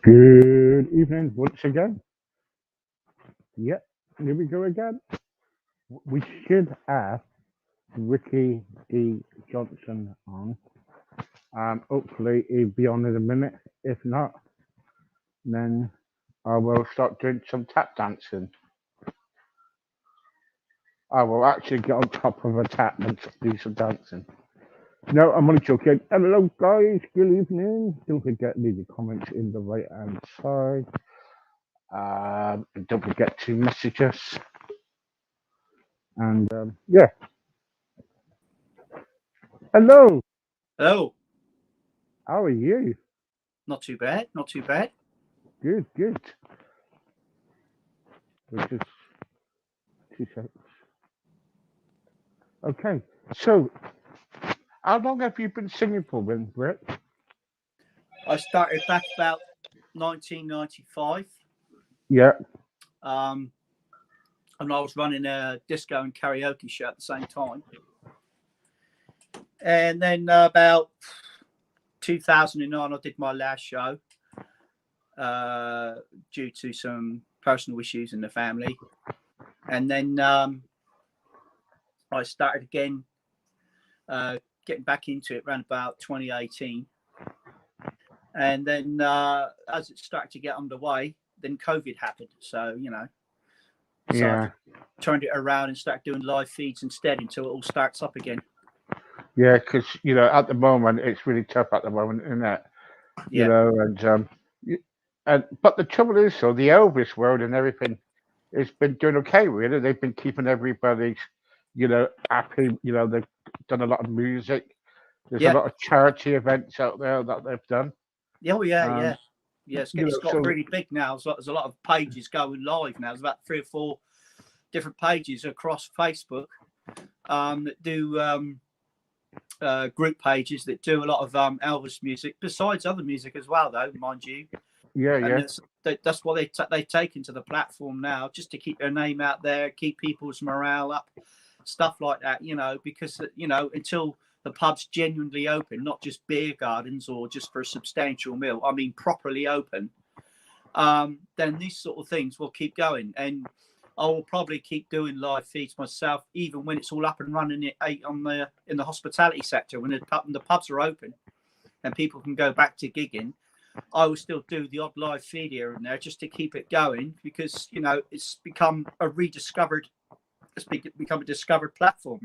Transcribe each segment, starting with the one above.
Good evening once again. Yep, here we go again. We should have Ricky E. Johnson on. Hopefully he'll be on in a minute. If not, then I will start doing some tap dancing. I will actually get on top of a tap and do some dancing. No, I'm only joking. Hello, guys. Good evening. Don't forget to leave your comments in the right hand side. And don't forget to message us. And yeah. Hello. Hello. How are you? Not too bad. Not too bad. Good, good. Which is 2 seconds. Okay, so how long have you been singing for, then, Brett? I started back about 1995. Yeah. And I was running a disco and karaoke show at the same time. And then about 2009, I did my last show due to some personal issues in the family. And then I started again, getting back into it around about 2018. And then as it started to get underway, then COVID happened. So, so I turned it around and started doing live feeds instead until it all starts up again. Yeah, because, at the moment, it's really tough at the moment, isn't it? Yeah. But the trouble is, so the Elvis world and everything has been doing okay, really. They've been keeping everybody, happy. They've done a lot of music. There's a lot of charity events out there that they've done. Oh, yeah. It's got really big now. There's a lot of pages going live now. There's about 3 or 4 different pages across Facebook that do group pages that do a lot of Elvis music, besides other music as well, though, mind you. Yeah. That's what they've taken to the platform now, just to keep their name out there, keep people's morale up, stuff like that, because, until the pub's genuinely open, not just beer gardens or just for a substantial meal, I mean properly open, then these sort of things will keep going. And I will probably keep doing live feeds myself, even when it's all up and running at 8 in the hospitality sector, when the pubs are open and people can go back to gigging. I will still do the odd live feed here and there just to keep it going, because it's become a discovered platform.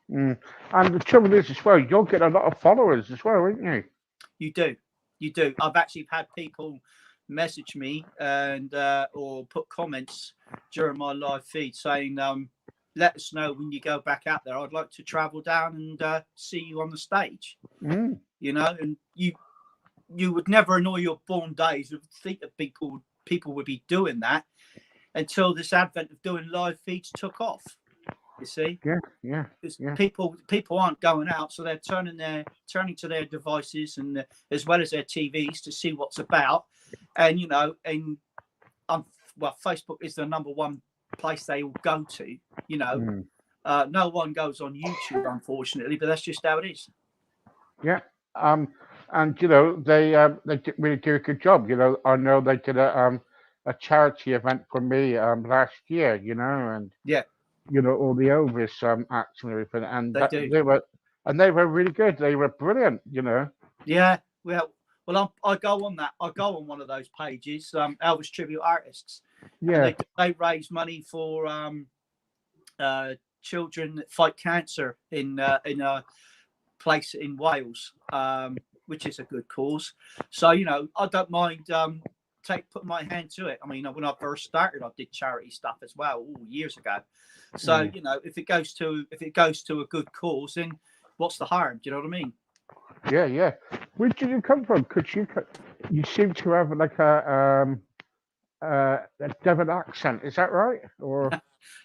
And the trouble is as well, you'll get a lot of followers as well, won't you? You do. I've actually had people message me and or put comments during my live feed saying, let us know when you go back out there. I'd like to travel down and see you on the stage. And you would never in all your born days would think that people would be doing that until this advent of doing live feeds took off. You see? Yeah. People aren't going out, so they're turning to their devices and as well as their TVs to see what's about. And Facebook is the number one place they all go to. No one goes on YouTube, unfortunately, but that's just how it is. Yeah. And they really do a good job. I know they did a charity event for me last year. And all the Elvis acts and everything, and they were really good. They were brilliant. Yeah. Well, I go on that. I go on one of those pages, Elvis Tribute Artists. Yeah. They raise money for children that fight cancer in a place in Wales, which is a good cause. So I don't mind putting my hand to it. I mean, when I first started, I did charity stuff as well years ago. So if it goes to a good cause, then what's the harm? Do you know what I mean? Yeah. Where did you come from? Because you seem to have like a Devon accent. Is that right? Or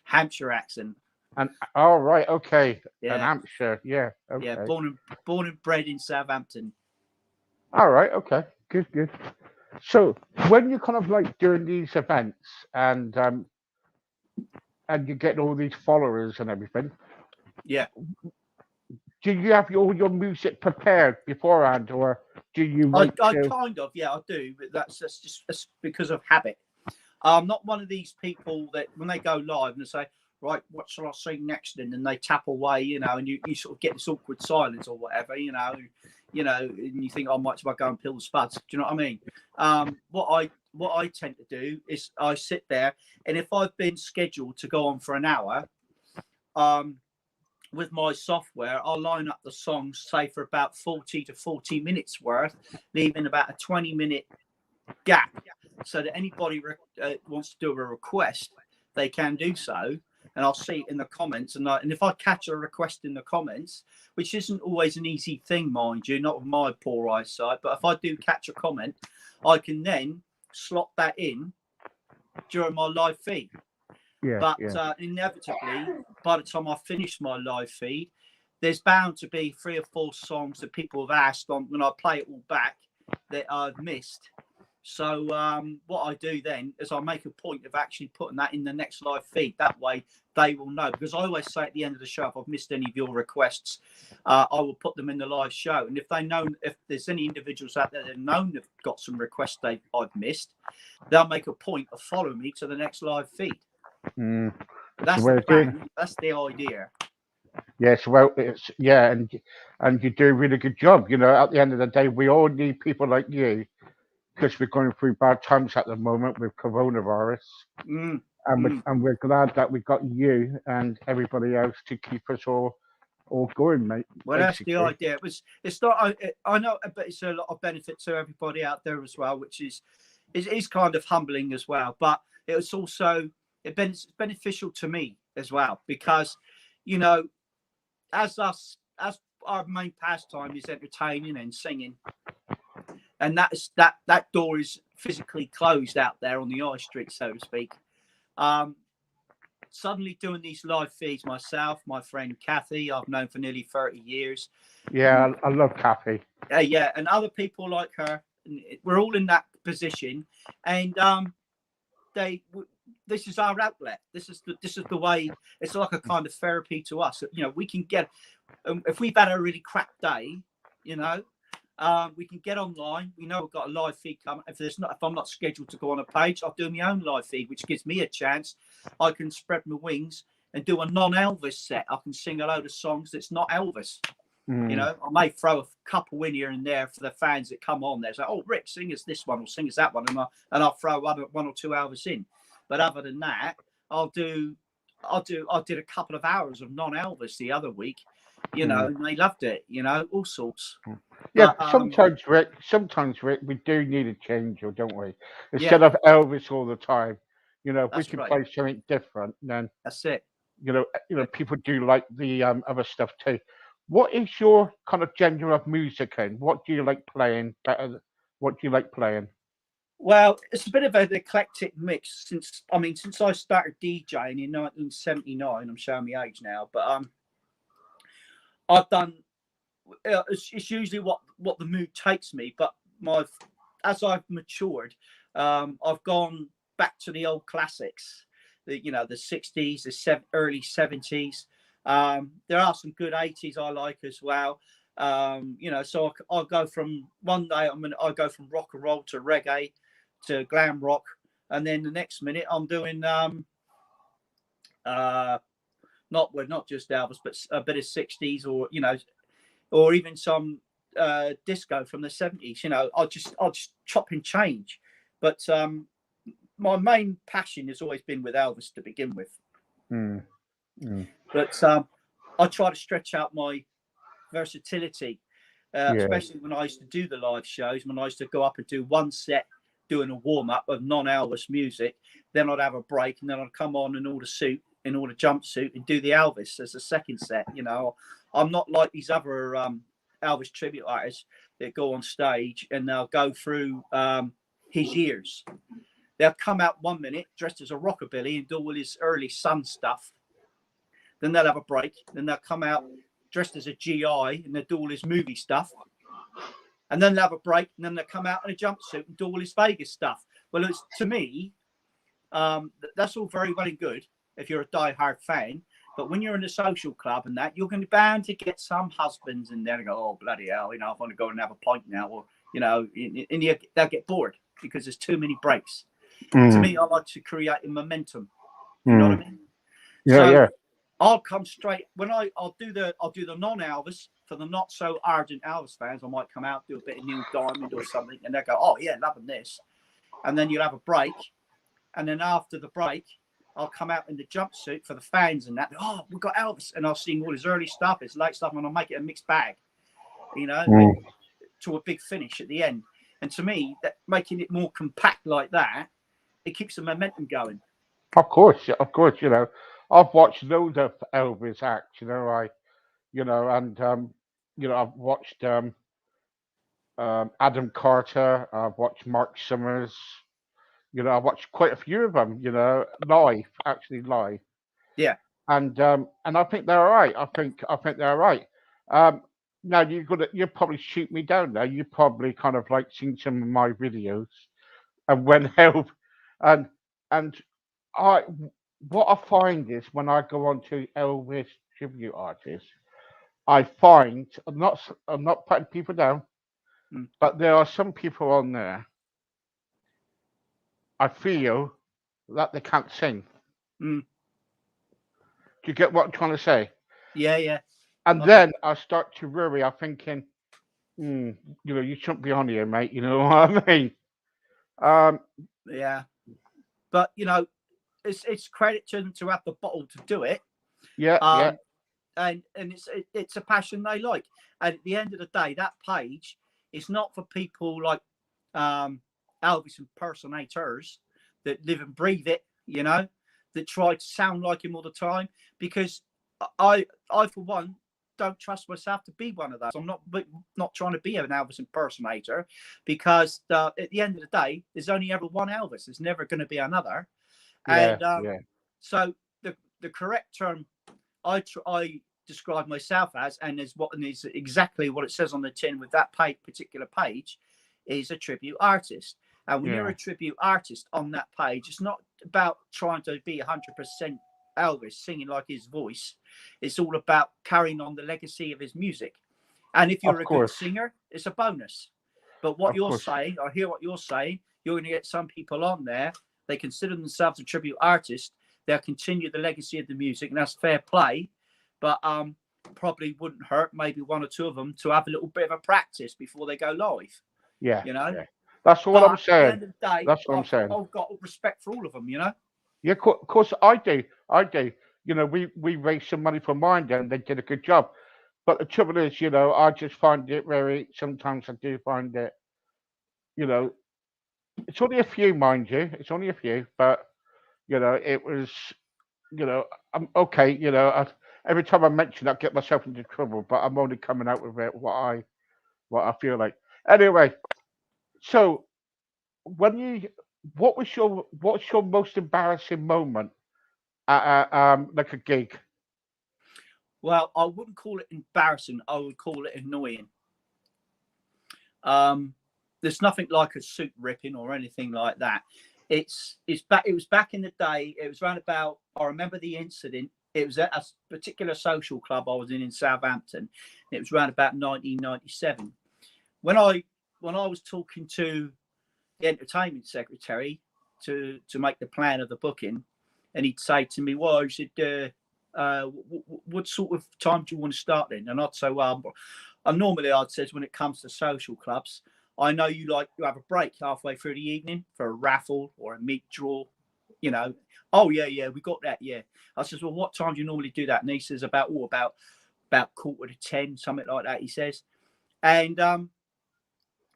Hampshire accent. and oh right, okay, an Yeah, Hampshire. Yeah, yeah. okay. Born and bred in Southampton. All right, okay, good, good. So when you kind of like doing these events and you get all these followers and everything, Yeah. do you have all your music prepared beforehand, or do you like I to? kind of, yeah, I do, but that's because of habit. I'm not one of these people that when they go live and they say, right, what shall I sing next? And then they tap away, and you sort of get this awkward silence or whatever, and you think, oh, might as well go and pill the spuds. Do you know what I mean? What I tend to do is I sit there, and if I've been scheduled to go on for an hour, with my software, I'll line up the songs, say for about 40 to 40 minutes worth, leaving about a 20-minute gap, so that anybody wants to do a request, they can do so. And I'll see it in the comments. And if I catch a request in the comments, which isn't always an easy thing, mind you, not with my poor eyesight, but if I do catch a comment, I can then slot that in during my live feed. Yeah, But yeah. inevitably, by the time I finish my live feed, there's bound to be 3 or 4 songs that people have asked on when I play it all back that I've missed. So what I do then is I make a point of actually putting that in the next live feed. That way they will know. Because I always say at the end of the show, if I've missed any of your requests, I will put them in the live show. And if there's any individuals out there that know have got some requests I've missed, they'll make a point of following me to the next live feed. Mm, That's way the of doing it. plan. That's the idea. Yes, well, it's yeah, and you do a really good job. At the end of the day, we all need people like you because we're going through bad times at the moment with coronavirus, Mm, and we're glad that we got you and everybody else to keep us all going, mate. Well, that's the Basically, idea. It's not. I know, but it's a lot of benefit to everybody out there as well, which is kind of humbling as well. But it's also it's beneficial to me as well because, as our main pastime is entertaining and singing, and that door is physically closed out there on the high street, so to speak. Suddenly doing these live feeds myself, my friend Kathy, I've known for nearly 30 years. yeah, I love Kathy. Yeah, and other people like her. We're all in that position, and this is our outlet. This is the way. It's like a kind of therapy to us. We can get if we've had a really crap day, we can get online. We know we've got a live feed coming. If I'm not scheduled to go on a page, I'll do my own live feed, which gives me a chance. I can spread my wings and do a non-Elvis set. I can sing a load of songs that's not Elvis. I may throw a couple in here and there for the fans that come on there. So, oh, Rick, sing us this one or sing us that one, and I'll throw one or two Elvis in. But other than that, I did a couple of hours of non-Elvis the other week. And they loved it. All sorts. Yeah, But, sometimes Rick, we do need a change, or don't we? yeah, Instead of Elvis all the time, if we that's can right. play something different, then That's it. people do like the other stuff too. What is your kind of genre of music in? What do you like playing better? What do you like playing? Well, it's a bit of an eclectic mix since I started DJing in 1979. I'm showing my age now, but I've done. It's usually what the mood takes me, but as I've matured, I've gone back to the old classics, the 60s, the early 70s. There are some good 80s I like as well. So I'll go from one day I go from rock and roll to reggae to glam rock, and then the next minute I'm doing not just Elvis, but a bit of 60s or even some disco from the 70s. I'll just chop and change. But my main passion has always been with Elvis to begin with. But I try to stretch out my versatility, especially when I used to do the live shows, when I used to go up and do one set doing a warm-up of non-Elvis music, then I'd have a break, and then I'd come on in all the jumpsuit and do the Elvis as a second set. I'm not like these other Elvis tribute artists that go on stage and they'll go through his years. They'll come out 1 minute dressed as a rockabilly and do all his early Sun stuff. Then they'll have a break. Then they'll come out dressed as a GI and they'll do all his movie stuff. And then they'll have a break, and then they'll come out in a jumpsuit and do all his Vegas stuff. Well, it's, to me, that's all very well and good if you're a diehard fan. But when you're in a social club and that, you're going to be bound to get some husbands in there and go, oh, bloody hell, I want to go and have a pint now. Or, and they'll get bored because there's too many breaks. To me, I like to create a momentum. You know what I mean? Yeah. I'll come straight when I'll do the non-Elvis. For the not so ardent Elvis fans, I might come out, do a bit of Neil Diamond or something, and they'll go, oh yeah, loving this. And then you'll have a break. And then after the break, I'll come out in the jumpsuit for the fans and that. Oh, we've got Elvis. And I'll sing all his early stuff, his late stuff, and I'll make it a mixed bag, to a big finish at the end. And to me, that making it more compact like that, it keeps the momentum going. Of course. I've watched loads of Elvis acts, I've watched Adam Carter, I've watched Mark Summers, I've watched quite a few of them, live. Yeah. And I think they're all right. I think they're all right. Now you probably shoot me down there. You probably kind of like seen some of my videos and when help and what I find is when I go on to Elvis tribute artists, I find I'm not putting people down, but there are some people on there. I feel that they can't sing. Do you get what I'm trying to say? Yeah. And then I start to worry. I'm thinking, you shouldn't be on here, mate. You know what I mean? Yeah, but it's credit to them to have the bottle to do it. Yeah. And it's a passion they like. And at the end of the day, that page is not for people like Elvis impersonators that live and breathe it, that try to sound like him all the time. Because I for one, don't trust myself to be one of those. I'm not trying to be an Elvis impersonator because at the end of the day, there's only ever one Elvis. There's never going to be another. So the correct term I describe myself as, and is exactly what it says on the tin with that particular page, is a tribute artist. And when you're a tribute artist on that page, it's not about trying to be 100% Elvis singing like his voice. It's all about carrying on the legacy of his music. And if you're a good singer, it's a bonus. But what you're saying, I hear what you're saying, you're going to get some people on there, they consider themselves a tribute artist, they'll continue the legacy of the music, and that's fair play. But probably wouldn't hurt maybe one or two of them to have a little bit of a practice before they go live. Yeah. That's what I'm saying. At the end of the day, that's what I'm saying. I've got respect for all of them, Yeah, of course I do. We raised some money for mine and they did a good job. But the trouble is, I just find it sometimes I do find it, it's only a few, mind you. It's only a few, but, it was, I'm okay, every time I mention that, I get myself into trouble, but I'm only coming out with it what I feel like. Anyway, so what's your most embarrassing moment at like a gig? Well, I wouldn't call it embarrassing. I would call it annoying. There's nothing like a suit ripping or anything like that. It was back in the day. It was around about, I remember the incident. It was at a particular social club I was in Southampton. It was around about 1997. When I was talking to the entertainment secretary to make the plan of the booking, and he'd say to me, well, he said, what sort of time do you want to start then? And I'd say, well, normally I'd say when it comes to social clubs, I know you have a break halfway through the evening for a raffle or a meat draw, Oh yeah, we got that. Yeah. I says, well, what time do you normally do that? And he says about 9:45, something like that. He says, and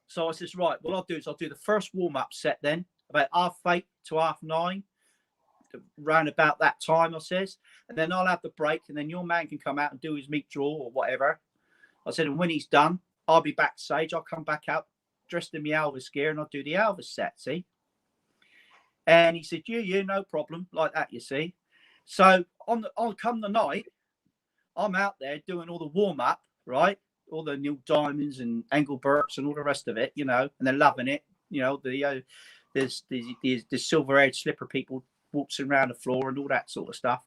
so I says, right, what I'll do is I'll do the first warm up set then about 8:30 to 9:30. Round about that time, I says, and then I'll have the break, and then your man can come out and do his meat draw or whatever. I said, and when he's done, I'll be backstage. I'll come back out dressed in my Elvis gear and I'll do the Elvis set, see? And he said, yeah, no problem. Like that, you see. So on come the night, I'm out there doing all the warm-up, right? All the Neil Diamonds and Engelberts and all the rest of it, you know, and they're loving it. You know, there's the silver-haired slipper people waltzing around the floor and all that sort of stuff.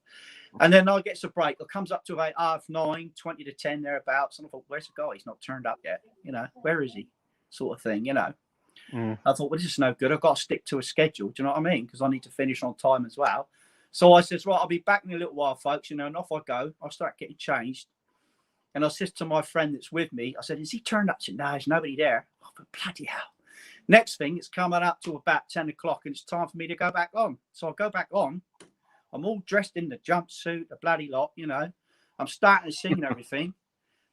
And then I get a break. It comes up to about 9:30, 20 to 10 thereabouts. And I thought, where's the guy? He's not turned up yet. You know, where is he? Sort of thing, you know. I thought, well, this is no good. I've got to stick to a schedule. Do you know what I mean? Because I need to finish on time as well. So I says, right, I'll be back in a little while, folks. You know, and off I go. I start getting changed. And I said to my friend that's with me, I said, is he turned up? She said, no, there's nobody there. Oh, but bloody hell. Next thing, it's coming up to about 10 o'clock and it's time for me to go back on. So I go back on. I'm all dressed in the jumpsuit, the bloody lot, you know. I'm starting to sing and everything.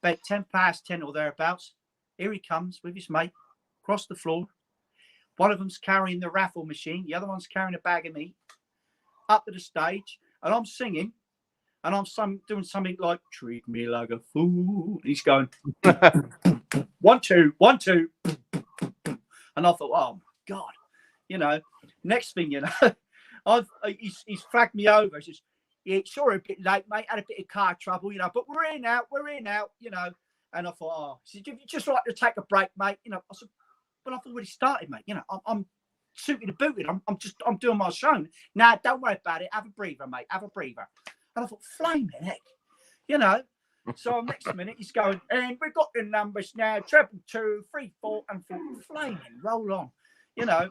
About 10 past 10 or thereabouts, here he comes with his mate across the floor. One of them's carrying the raffle machine. The other one's carrying a bag of meat up to the stage. And I'm singing. And I'm doing something like, treat me like a fool. And he's going, 1, 2, 1, 2. And I thought, oh, my God. You know, next thing you know, he's flagged me over. He says, yeah, sure, a bit late, mate. Had a bit of car trouble, you know, but we're in out, you know. And I thought, oh, he said, you'd just like to take a break, mate. You know, I said, but I've already started, mate. You know, I'm suited to booted. I'm doing my show. Nah, don't worry about it. Have a breather, mate. Have a breather. And I thought, flaming heck, you know. So next minute he's going, and we've got the numbers now, 2, 2, 3, 4, and 4. Flaming, roll on, you know.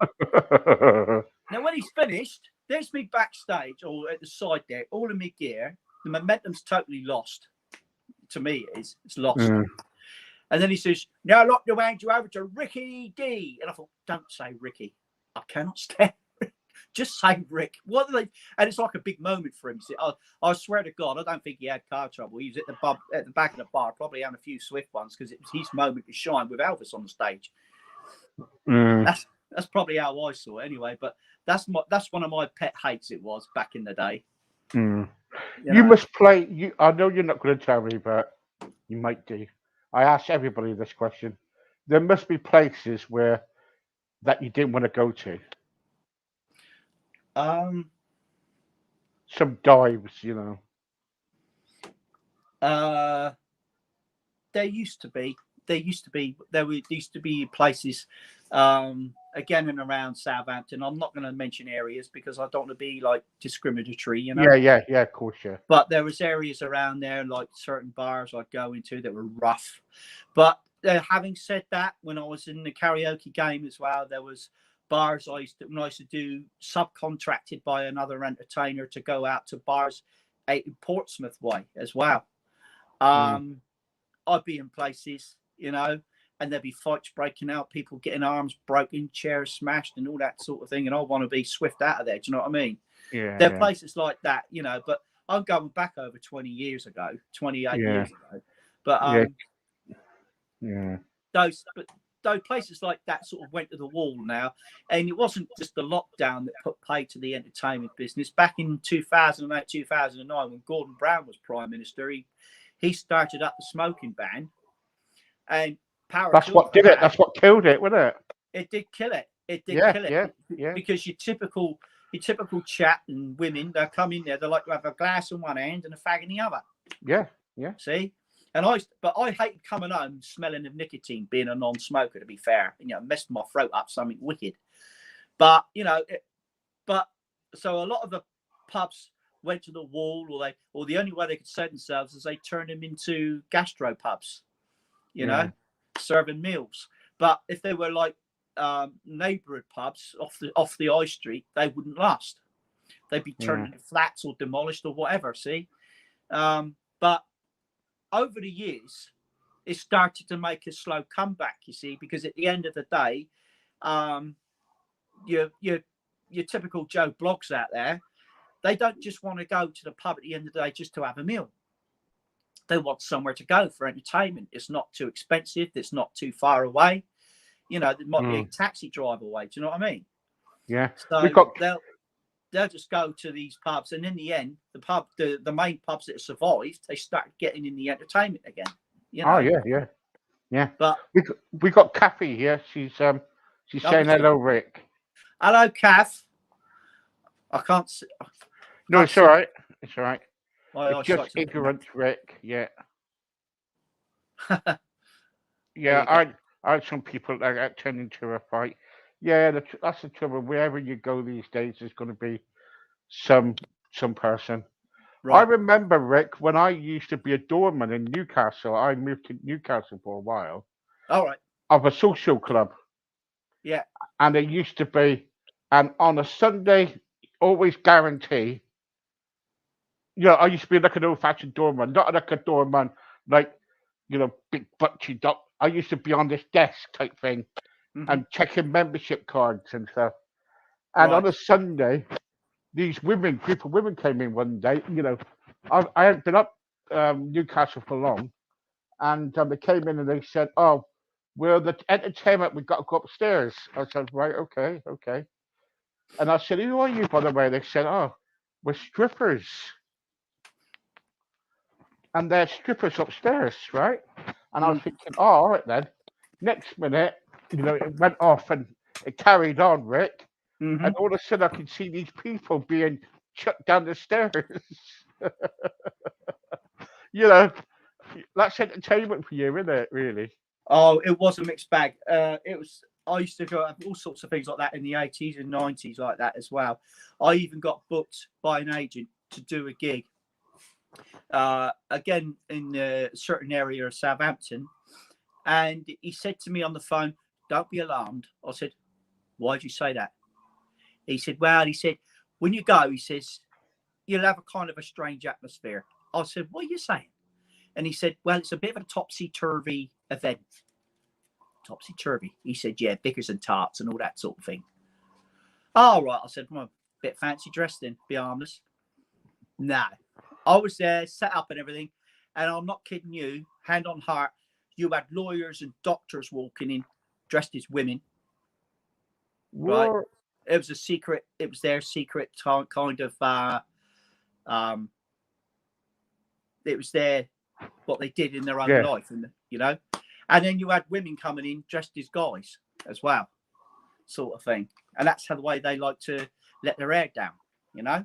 Now when he's finished, there's me backstage or at the side there, all of my gear. The momentum's totally lost. To me, it's lost. And then he says, now I'd like to hand you over to Ricky D. And I thought, don't say Ricky. I cannot stand Rick. Just say Rick. What are they? And it's like a big moment for him. See, I swear to God, I don't think he had car trouble. He was at the back of the bar, probably having a few swift ones because it was his moment to shine with Elvis on the stage. That's probably how I saw it anyway. But that's one of my pet hates. It was back in the day. You must play. I know you're not going to tell me, but you might do. I ask everybody this question. There must be places that you didn't want to go to. Some dives, you know. There used to be places again and around Southampton. I'm not going to mention areas because I don't want to be like discriminatory, you know. Yeah, of course, yeah. But there was areas around there, like certain bars I'd go into that were rough. But having said that, when I was in the karaoke game as well, there was bars I used to do subcontracted by another entertainer to go out to bars out in Portsmouth way as well. I'd be in places, you know, and there'd be fights breaking out, people getting arms broken, chairs smashed and all that sort of thing. And I want to be swift out of there. Do you know what I mean? Yeah. There are places like that, you know, but I'm going back over 28 years ago. But those places like that sort of went to the wall now. And it wasn't just the lockdown that put paid to the entertainment business. Back in 2008, 2009, when Gordon Brown was Prime Minister, he started up the smoking ban. And that's what did it. That's what killed it, wasn't it? It did kill it. It did kill it. Yeah. Because your typical chap and women, they'll come in there, they like to have a glass in one hand and a fag in the other. Yeah. See? And I hated coming home smelling of nicotine, being a non-smoker, to be fair. You know, messed my throat up something wicked. But, you know, so a lot of the pubs went to the wall, or the only way they could save themselves is they turned them into gastro pubs, you know, serving meals. But if they were like neighbourhood pubs off the high street, they wouldn't last. They'd be turned into flats or demolished or whatever. See, but over the years, it started to make a slow comeback. You see, because at the end of the day, your typical Joe Bloggs out there, they don't just want to go to the pub at the end of the day just to have a meal. They want somewhere to go for entertainment. It's not too expensive. It's not too far away. You know, there might be a taxi drive away. Do you know what I mean? Yeah. So they'll just go to these pubs, and in the end, the main pubs that survived, they start getting in the entertainment again. You know, Oh yeah, yeah. but We got Kathy here. She's saying obviously, hello, Rick. hello, Kath. I No, can't it's all see right. It's all right. my It's just eyesight's a bit ignorance, Rick. Yeah, there yeah. you go. I had some people that turned into a fight. Yeah, that's the trouble. Wherever you go these days, there's going to be some some person. I Right. remember, Rick, when I used to be a doorman in Newcastle. I moved to Newcastle for a while All right. of a social club, Yeah. and it used to be, and on a Sunday, always guarantee. I used to be like an old-fashioned doorman, not like a doorman like big butchy dog. I used to be on this desk type thing Hmm. and checking membership cards and stuff. And on Right. a Sunday, these group of women came in one day. I hadn't been up Newcastle for long, and they came in and they said, "Oh, we're the entertainment. We've got to go upstairs." I said, "Right, okay, okay." And I said, "Who are you, by the way?" They said, "Oh, we're strippers." And there's strippers upstairs, right? And I was Mm. thinking, oh, all right then. Next minute, it went off and it carried on, Rick. Hmm. And all of a sudden, I could see these people being chucked down the stairs. you know, that's entertainment for you, isn't it? Really? Oh, it was a mixed bag. It was. I used to go have all sorts of things like that in the 80s and 90s, like that as well. I even got booked by an agent to do a gig. Again, in a certain area of Southampton, and he said to me on the phone, "Don't be alarmed." I said, "Why'd you say that?" He said, "Well," he said, "when you go," he says, "you'll have a kind of a strange atmosphere." I said, "What are you saying?" And he said, "Well, it's a bit of a topsy-turvy event." Topsy-turvy. He said, "Yeah, bickers and tarts and all that sort of thing." All right. I said, "Well, a bit fancy dressed then, be harmless." No. I was there, set up and everything. And I'm not kidding you, hand on heart, you had lawyers and doctors walking in dressed as women, right? Well, It was a secret, it was their secret kind of, um, it was their, what they did in their own yeah, life, and. And then you had women coming in dressed as guys as well, sort of thing. And that's how the way they like to let their hair down, you know?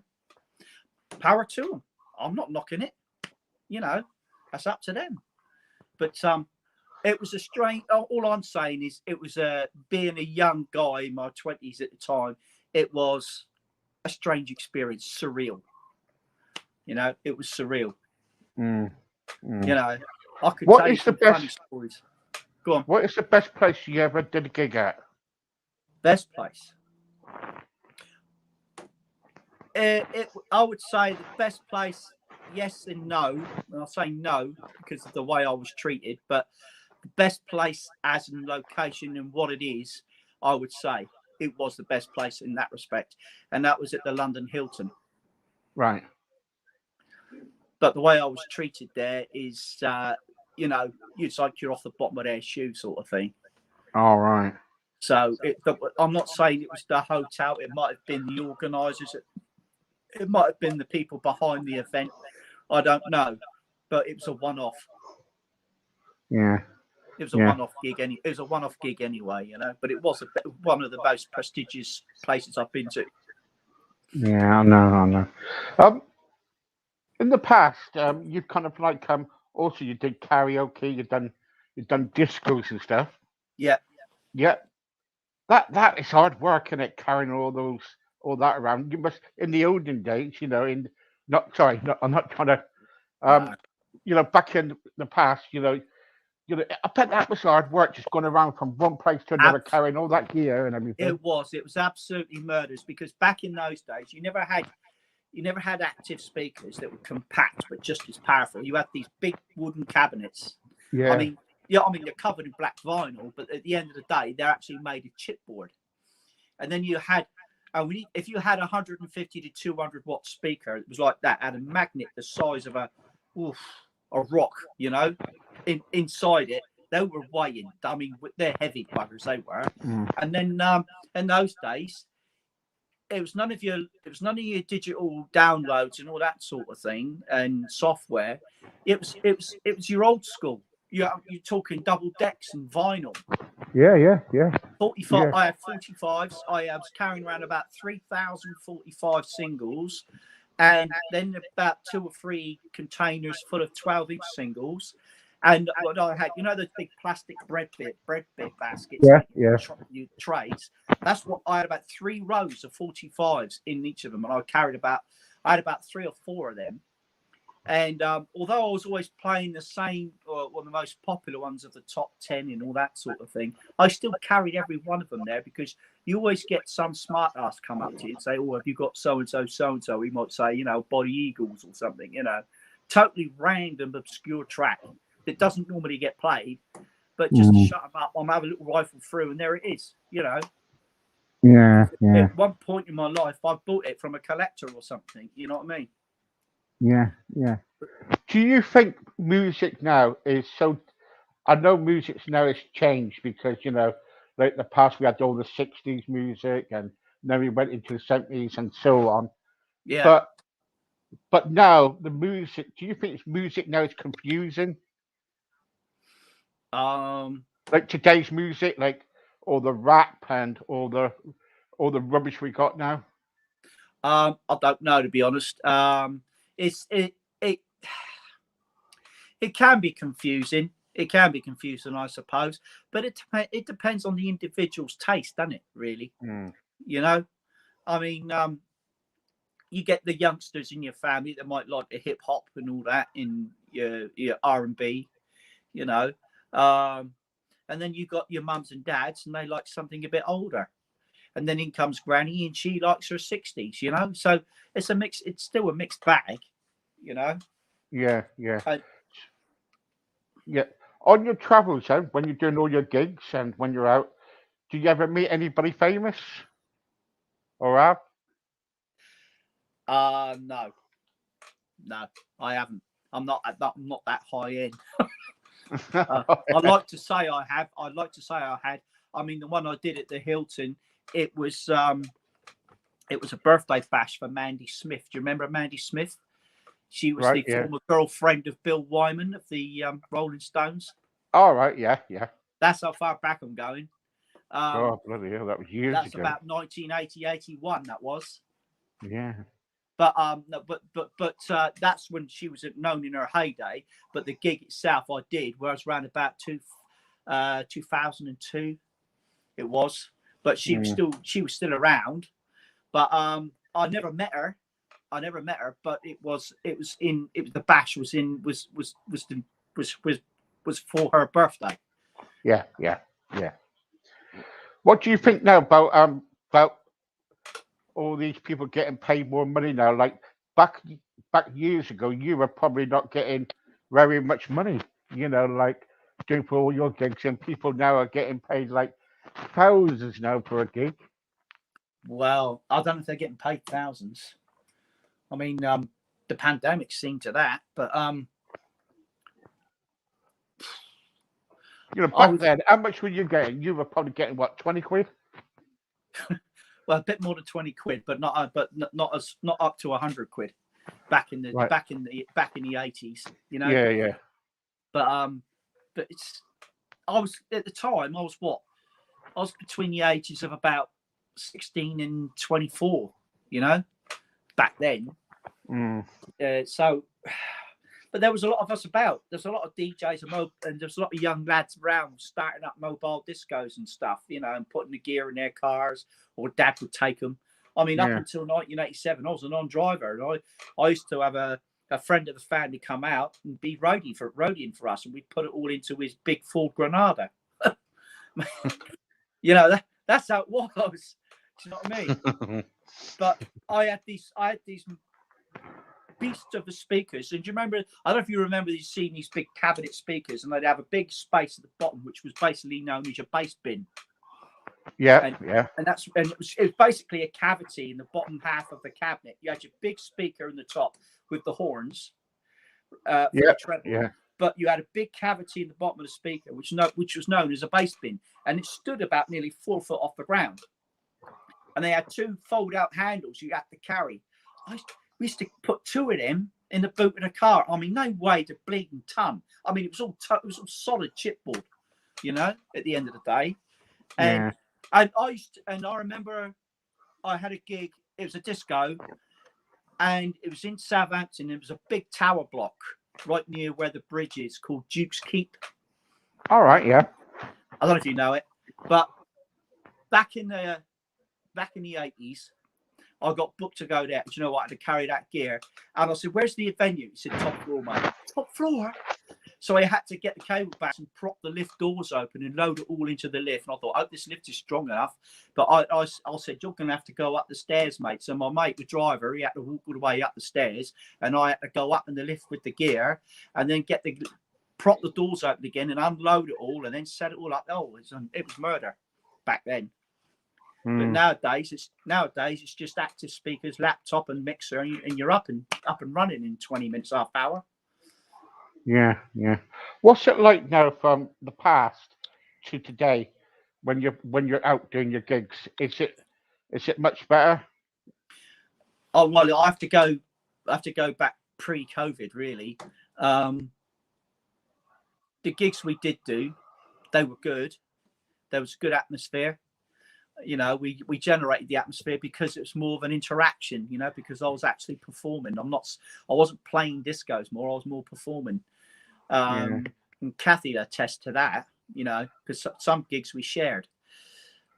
Power to them. I'm not knocking it, that's up to them. But it was a strange. All I'm saying is, it was being a young guy in my 20s at the time. It was a strange experience, surreal. It was surreal. mm, mm. I could What tell you is the some funny best? stories. Go on, What is the best place you ever did a gig at? best place. I would say the best place. Yes and no. And I'll say no because of the way I was treated. But the best place as in location and what it is, I would say it was the best place in that respect, and that was at the London Hilton. Right. But the way I was treated there is, it's like you're off the bottom of their shoe, sort of thing. All right. So I'm not saying it was the hotel. It might have been the organisers. It might have been the people behind the event. I don't know, but it was a one-off. Yeah. It was a Yeah. one-off gig. It was a one-off gig anyway, But it was one of the most prestigious places I've been to. Yeah. I know. I know. Um, in the past, you kind of like also you did karaoke. You've done discos and stuff. Yeah. Yeah. That is hard work, and it carrying all that around. You must in the olden days, in not sorry, not, I'm not trying to No. back in the past, I bet that was hard work just going around from one place to another Ab- carrying all that gear and everything. It was absolutely murderous because back in those days, you never had active speakers that were compact but just as powerful. You had these big wooden cabinets. Yeah. I mean, they're covered in black vinyl, but at the end of the day, they're actually made of chipboard. And then you had, if you had a 150 to 200 watt speaker, it was like that, had a magnet the size of a rock, inside it. They were weighing. I mean, they're heavy buggers, they were. Mm. And then in those days, it was none of your digital downloads and all that sort of thing and software. It was your old school. you're talking double decks and vinyl. Yeah. 45. Yeah. I had 45s. I was carrying around about 3,045 singles, and then about 2 or 3 containers full of 12-inch singles. And what I had, those big plastic bread bit baskets, Yeah. trays. That's what I had, about 3 rows of 45s in each of them, and I had about 3 or 4 of them. And although I was always playing the same, or one of the most popular ones of the top 10 and all that sort of thing, I still carried every one of them there, because you always get some smart ass come up to you and say, "Oh, have you got so and so?" He might say, Body Eagles or something, totally random, obscure track that doesn't normally get played, but just to shut them up, I'm having a little rifle through, and there it is, Yeah. At one point in my life, I bought it from a collector or something. You know what I mean? Yeah. Do you think music now is so? I know music now has changed because like the past we had all the '60s music, and then we went into the '70s and so on. Yeah. But now the music. Do you think music now is confusing? Like today's music, like all the rap and all the rubbish we got now. I don't know, to be honest. It it can be confusing. It can be confusing, I suppose, but it depends on the individual's taste, doesn't it? Really, I mean, you get the youngsters in your family that might like the hip hop and all that, in your R&B, and then you got your mums and dads, and they like something a bit older. And then in comes Granny, and she likes her 60s, So it's a mix. It's still a mixed bag, Yeah. Uh, Yeah. On your travels, then, when you're doing all your gigs and when you're out, do you ever meet anybody famous or have? no, I haven't. I'm not that high end. I'd like to say I have. I'd like to say I had. I mean, the one I did at the Hilton, it was a birthday bash for Mandy Smith. Do you remember Mandy Smith? She was Right. the Yeah. former girlfriend of Bill Wyman of the Rolling Stones. All right. Yeah. That's how far back I'm going. Oh, bloody hell, that was years That's ago. about 1980, 81. That was. Yeah. But that's when she was known in her heyday. But the gig itself, I did, where I was around about 2002. It was, but she was still around. But I never met her. But it was the bash was for her birthday. Yeah. What do you think now about all these people getting paid more money now? Like back years ago, you were probably not getting very much money. Like doing for all your gigs, and people now are getting paid like thousands now for a gig. Well, I don't know if they're getting paid thousands. I mean, the pandemic's seen to that, but back then, how much were you getting? You were probably getting what, 20 quid? Well, a bit more than 20 quid, but not up to 100 quid back in the 80s, Yeah. But I was at the time, I was between the ages of about 16 and 24, back then. But there was a lot of us about. There's a lot of DJs and there's a lot of young lads around starting up mobile discos and stuff, and putting the gear in their cars, or Dad would take them. I mean, up until 1987, I was a non-driver, and I used to have a friend of the family come out and be roadieing for us, and we'd put it all into his big Ford Granada. That's how it was. Do you know what I mean? But I had these beasts of the speakers. And do you remember? I don't know if you remember seeing these big cabinet speakers, and they'd have a big space at the bottom, which was basically known as your bass bin. Yeah. And it was basically a cavity in the bottom half of the cabinet. You had your big speaker in the top with the horns. The treble, but you had a big cavity in the bottom of the speaker, which was known as a bass bin, and it stood about nearly 4 foot off the ground. And they had 2 fold-out handles you had to carry. We used to put 2 of them in the boot of the car. I mean, no way to bleeding ton. I mean, it was all solid chipboard, you know, at the end of the day. And Yeah. I remember I had a gig. It was a disco, and it was in Southampton. It was a big tower block right near where the bridge is, called Duke's Keep. All right. Yeah. I don't know if you know it, but back in the 80s, I got booked to go there. Do you know what? I had to carry that gear. And I said, "Where's the venue?" He said, "Top floor, mate." Top floor? So I had to get the cable back and prop the lift doors open and load it all into the lift. And I thought, I hope this lift is strong enough. But I said, "You're going to have to go up the stairs, mate." So my mate, the driver, he had to walk all the way up the stairs. And I had to go up in the lift with the gear and then prop the doors open again and unload it all and then set it all up. Oh, it was murder back then. But nowadays it's just active speakers, laptop, and mixer, and you're up and running in 20 minutes, half hour. Yeah. Yeah. What's it like now from the past to today when you're out doing your gigs? Is it much better? Oh well, I have to go back pre-COVID really. The gigs we did do, they were good. There was a good atmosphere. You know, we generated the atmosphere because it was more of an interaction, you know, because I was actually performing. I wasn't playing discos more, I was more performing. And Kathy attests to that, you know, because some gigs we shared.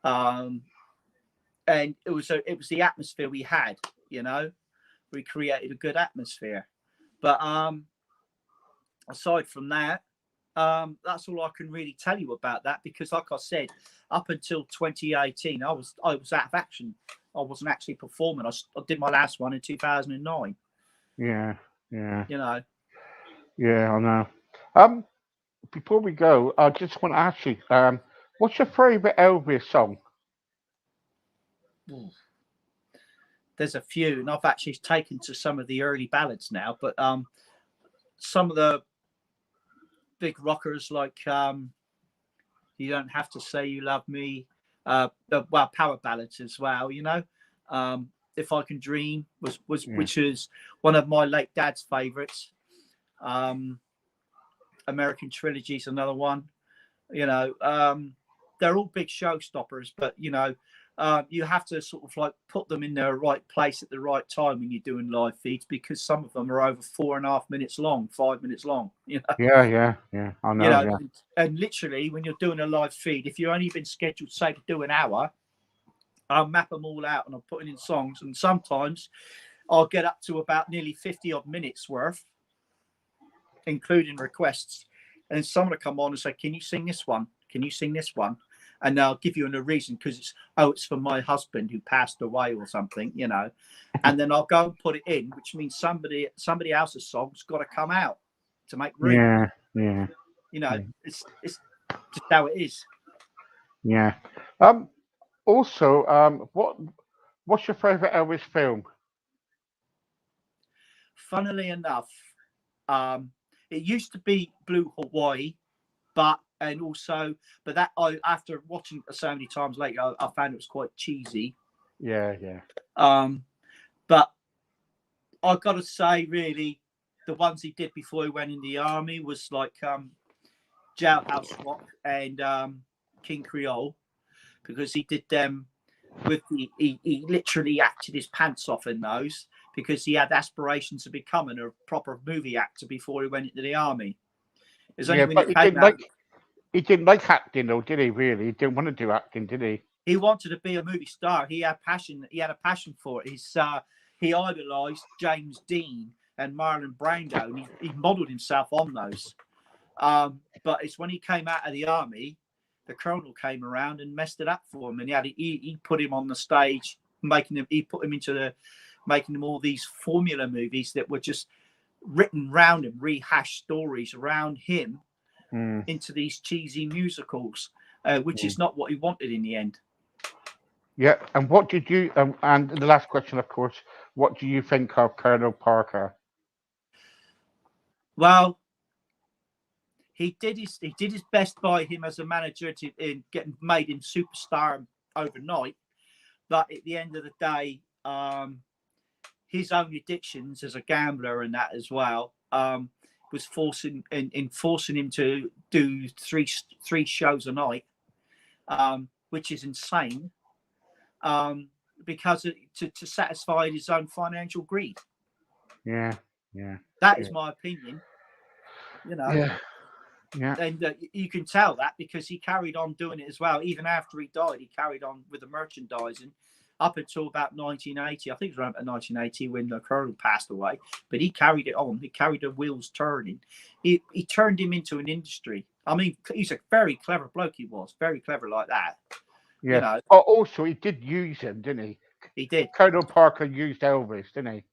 And it was the atmosphere we had, you know. We created a good atmosphere. But aside from that, that's all I can really tell you about that, because like I said, up until 2018 I was out of action. I wasn't actually performing. I did my last one in 2009. Yeah. You know. Yeah, I know. Before we go, I just want to ask you, what's your favorite Elvis song? There's a few, and I've actually taken to some of the early ballads now, but some of the big rockers like "You Don't Have to Say You Love Me," well, power ballads as well, you know. "If I Can Dream" which is one of my late dad's favorites. "American Trilogy" is another one. You know, they're all big showstoppers, but you know, you have to sort of like put them in their right place at the right time when you're doing live feeds, because some of them are over 4.5 minutes long, 5 minutes long. You know. Yeah. I know. You know, Yeah. and literally when you're doing a live feed, if you've only been scheduled, say, to do an hour, I'll map them all out and I'm putting in songs, and sometimes I'll get up to about nearly 50 odd minutes worth, including requests. And someone will come on and say, "Can you sing this one? Can you sing this one?" And I'll give you a reason, because it's for my husband who passed away or something, you know. And then I'll go and put it in, which means somebody else's song's got to come out to make room. Yeah. You know, it's just how it is. Yeah. Also, what's your favorite Elvis film? Funnily enough, it used to be Blue Hawaii, but that after watching it so many times later, I found it was quite cheesy. Yeah. But I've got to say, really, the ones he did before he went in the army was like Jailhouse Rock and King Creole, because he did them with he literally acted his pants off in those, because he had aspirations of becoming a proper movie actor before he went into the army. It's only when But he came out. He didn't like acting, though, did he? Really, he didn't want to do acting, did he? He wanted to be a movie star. He had passion. He had a passion for it. He idolised James Dean and Marlon Brando, and he modelled himself on those. But it's when he came out of the army, the colonel came around and messed it up for him, and he put him on the stage, making him all these formula movies that were just written round him, rehashed stories around him into these cheesy musicals, which is not what he wanted in the end. Yeah. And what did you? And the last question, of course, what do you think of Colonel Parker? Well, he did his best by him as a manager in getting made him superstar overnight, but at the end of the day, his own addictions as a gambler and that as well was forcing him to do three shows a night, which is insane, because to satisfy his own financial greed. Yeah. That is my opinion. You know. Yeah. Yeah. And you can tell that because he carried on doing it as well. Even after he died, he carried on with the merchandising up until about 1980. I think it was around about 1980 when the Colonel passed away. But he carried it on. He carried the wheels turning. He turned him into an industry. I mean, he's a very clever bloke. He was very clever like that. Yeah. You know, Oh, also, he did use him, didn't he? he did. Colonel Parker used Elvis, didn't he?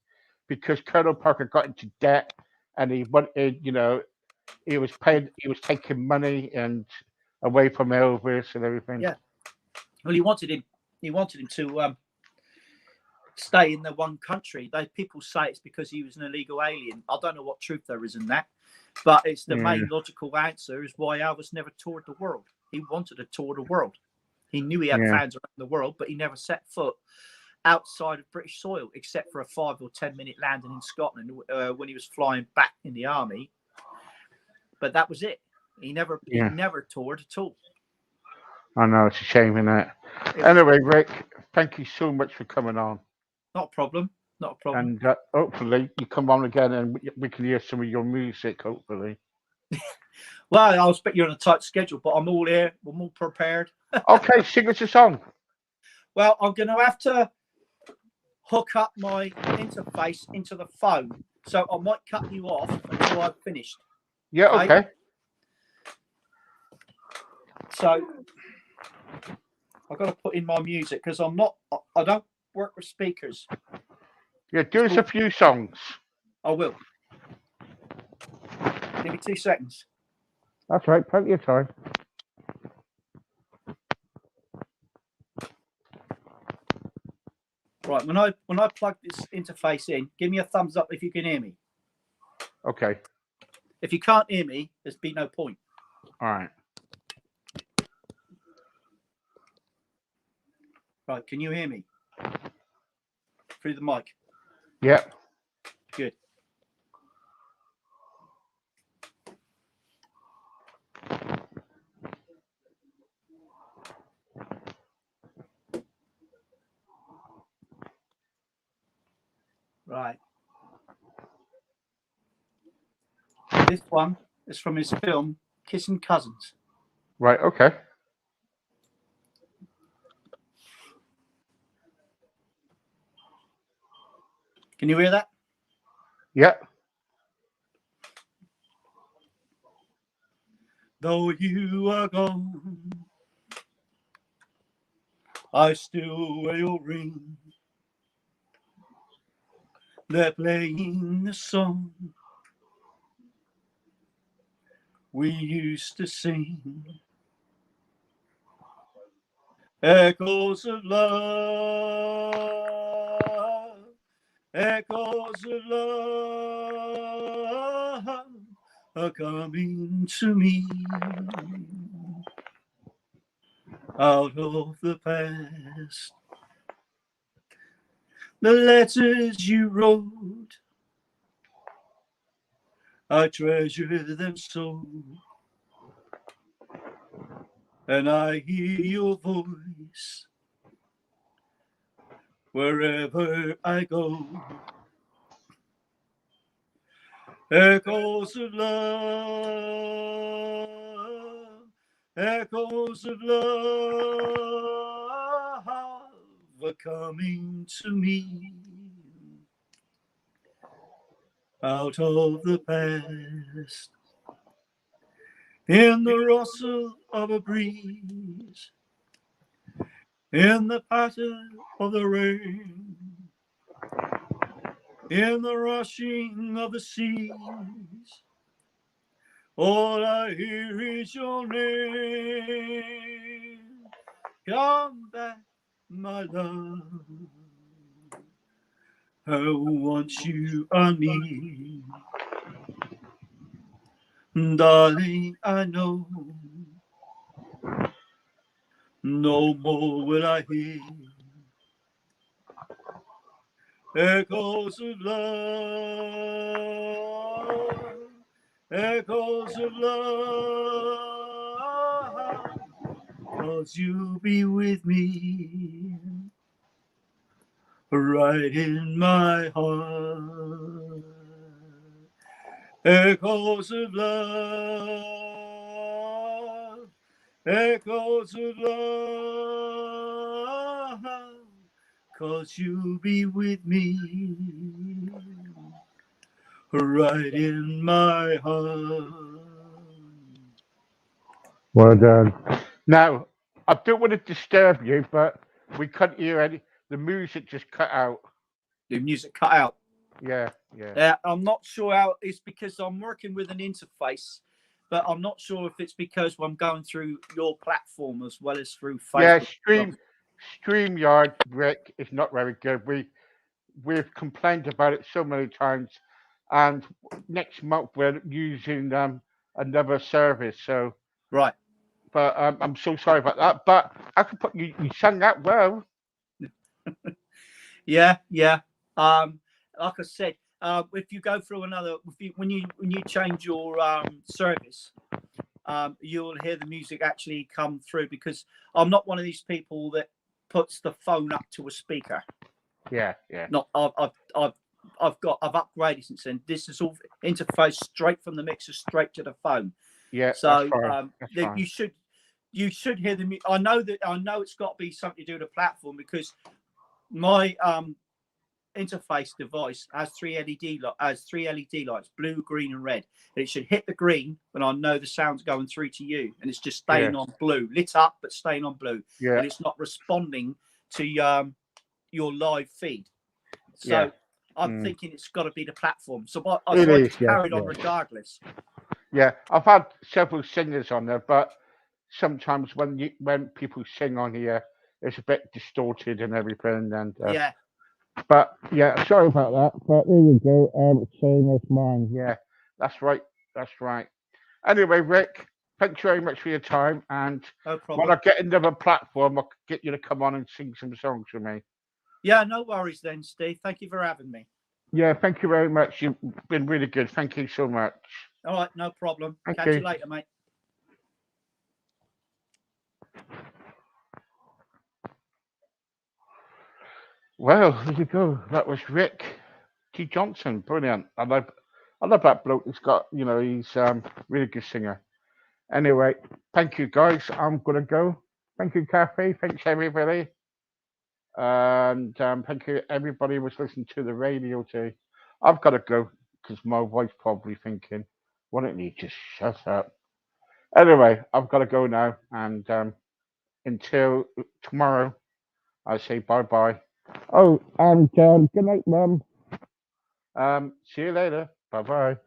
Because Colonel Parker got into debt, and he wanted, he was taking money and away from Elvis and everything. Yeah. Well, he wanted him to stay in the one country. People say it's because he was an illegal alien. I don't know what truth there is in that, but it's the main logical answer is why Elvis never toured the world. He wanted to tour the world. He knew he had fans around the world, but he never set foot outside of British soil, except for a 5 or 10 minute landing in Scotland when he was flying back in the army. But that was it. He never toured at all. I know, it's a shame, isn't it? Anyway, Rick, thank you so much for coming on. Not a problem. And hopefully you come on again and we can hear some of your music, hopefully. Well, I'll expect you're on a tight schedule, but I'm all here. I'm all prepared. Okay, sing us a song. Well, I'm going to have to hook up my interface into the phone. So I might cut you off until I've finished. Yeah, okay. So I've got to put in my music because I don't work with speakers. Yeah, do us a few songs. I will. Give me 2 seconds. That's right, plenty of time. Right, when I plug this interface in, give me a thumbs up if you can hear me. Okay. If you can't hear me, there's been no point. All right. Right, can you hear me? Through the mic? Yep. Good. Right. This one is from his film, Kissing Cousins. Right, okay. Can you hear that? Yep. Though you are gone, I still wear your ring. They're playing the song we used to sing. Echoes of love, echoes of love are coming to me out of the past. The letters you wrote, I treasure them so. And I hear your voice wherever I go. Echoes of love, echoes of love are coming to me out of the past. In the rustle of a breeze, in the patter of the rain, in the rushing of the seas, all I hear is your name. Come back, my love. I want you, I need. Darling, I know no more will I hear Echoes of love, echoes of love, 'cause you'll be with me right in my heart. Echoes of love, echoes of love, 'cause you'll be with me right in my heart. Well done. Now, I don't want to disturb you, but we couldn't hear any. The music just cut out. The music cut out. Yeah, yeah. I'm not sure how it's because I'm working with an interface, but I'm not sure if it's because I'm going through your platform as well as through Facebook. Yeah, StreamYard, Rick, is not very good. We've complained about it so many times, and next month we're using another service. So, Right. but I'm so sorry about that. But I could put you. You sang that well. Yeah, yeah. Like I said, if you go through another, when you change your service, you'll hear the music actually come through because I'm not one of these people that puts the phone up to a speaker. Yeah, yeah. Not I've upgraded since then. This is all interface straight from the mixer straight to the phone. Yeah, So that's fine. you should hear the. I know it's got to be something to do with the platform because my interface device has three LED lights, blue, green, and red. And it should hit the green when I know the sound's going through to you, and it's just staying on blue, lit up but staying on blue, and it's not responding to your live feed. So I'm thinking it's got to be the platform. So I just carried on regardless. Yeah, I've had several singers on there, but sometimes when people sing on here, it's a bit distorted and everything. And Yeah. But yeah, sorry about that. But there you go. Same as mine. Yeah, that's right. That's right. Anyway, Rick, thanks very much for your time. And No problem. when I get another platform, I'll get you to come on and sing some songs with me. Yeah, no worries then, Steve. Thank you for having me. Yeah, thank you very much. You've been really good. Thank you so much. All right, no problem. Thank Catch you later, mate. Well, there you go. That was Rick T. Johnson. Brilliant. I love that bloke. He's got, he's really good singer. Anyway, thank you guys. I'm gonna go. Thank you, Kathy. Thanks everybody. And thank you everybody who was listening to the radio today. I've got to go because my wife's probably thinking, why don't you just shut up? Anyway, I've got to go now. And until tomorrow, I say bye bye. Oh, and good night, Mum. See you later. Bye bye.